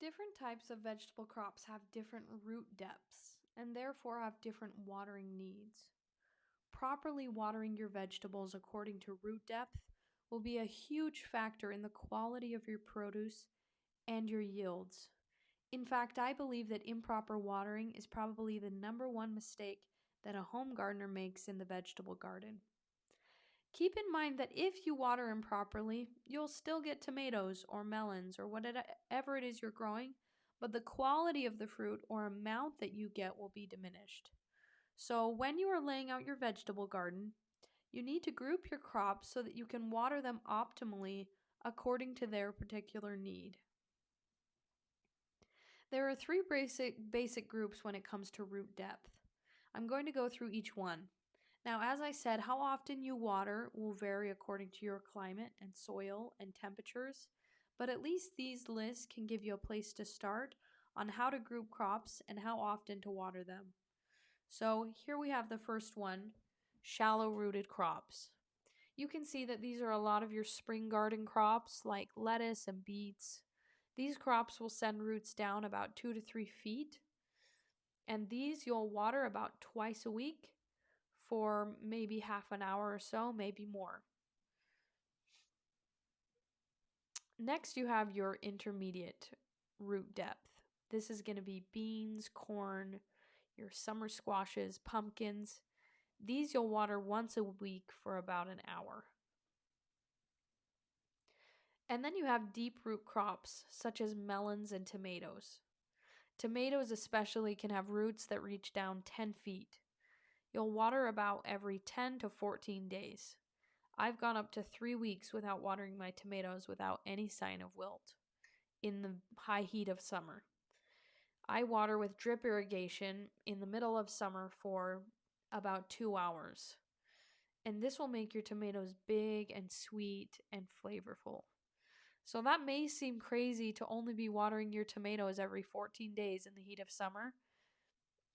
Different types of vegetable crops have different root depths and therefore have different watering needs. Properly watering your vegetables according to root depth will be a huge factor in the quality of your produce and your yields. In fact, I believe that improper watering is probably the number one mistake that a home gardener makes in the vegetable garden. Keep in mind that if you water improperly, you'll still get tomatoes or melons or whatever it is you're growing, but the quality of the fruit or amount that you get will be diminished. So, when you are laying out your vegetable garden, you need to group your crops so that you can water them optimally according to their particular need. There are three basic groups when it comes to root depth. I'm going to go through each one. Now, as I said, how often you water will vary according to your climate and soil and temperatures, but at least these lists can give you a place to start on how to group crops and how often to water them. So here we have the first one, shallow rooted crops. You can see that these are a lot of your spring garden crops like lettuce and beets. These crops will send roots down about 2 to 3 feet, and these you'll water about twice a week for maybe half an hour or so, maybe more. Next, you have your intermediate root depth. This is going to be beans, corn, your summer squashes, pumpkins. These you'll water once a week for about an hour. And then you have deep root crops such as melons and tomatoes. Tomatoes especially can have roots that reach down 10 feet. You'll water about every 10 to 14 days. I've gone up to 3 weeks without watering my tomatoes without any sign of wilt in the high heat of summer. I water with drip irrigation in the middle of summer for about 2 hours. And this will make your tomatoes big and sweet and flavorful. So that may seem crazy to only be watering your tomatoes every 14 days in the heat of summer,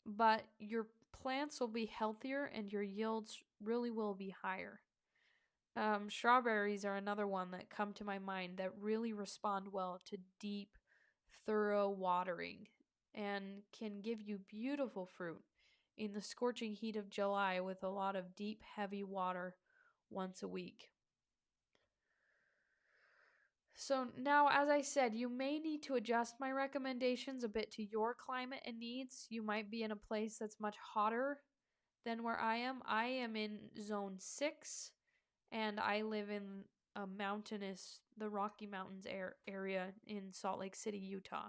but your plants will be healthier and your yields really will be higher. Strawberries are another one that come to my mind that really respond well to deep, thorough watering and can give you beautiful fruit in the scorching heat of July with a lot of deep, heavy water once a week. So now, as I said, you may need to adjust my recommendations a bit to your climate and needs. You might be in a place that's much hotter than where I am. I am in zone 6 and I live in a mountainous, the Rocky Mountains area in Salt Lake City, Utah.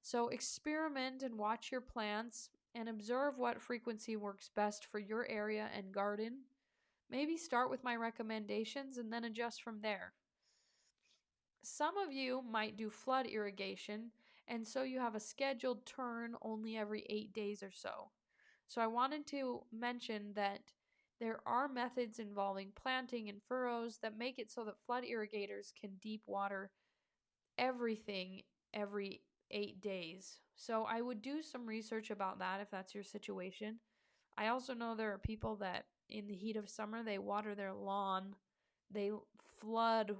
So experiment and watch your plants and observe what frequency works best for your area and garden. Maybe start with my recommendations and then adjust from there. Some of you might do flood irrigation, and so you have a scheduled turn only every 8 days or so. So I wanted to mention that there are methods involving planting and furrows that make it so that flood irrigators can deep water everything every 8 days. So I would do some research about that if that's your situation. I also know there are people that in the heat of summer, they water their lawn. They flood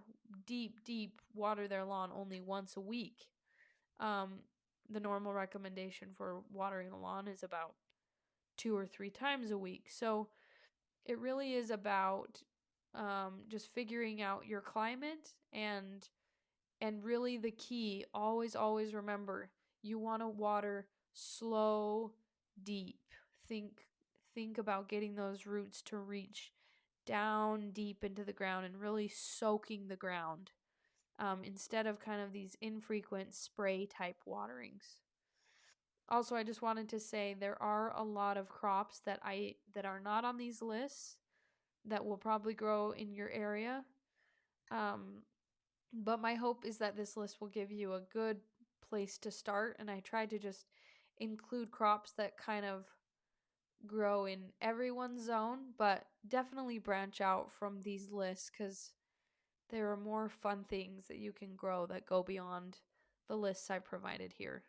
deep water their lawn only once a week. The normal recommendation for watering a lawn is about 2 or 3 times a week. So it really is about just figuring out your climate and really the key, always remember, you want to water slow, deep. Think about getting those roots to reach down deep into the ground and really soaking the ground instead of kind of these infrequent spray type waterings. Also, I just wanted to say there are a lot of crops that are not on these lists that will probably grow in your area. But my hope is that this list will give you a good place to start, and I tried to just include crops that kind of grow in everyone's zone, but definitely branch out from these lists because there are more fun things that you can grow that go beyond the lists I provided here.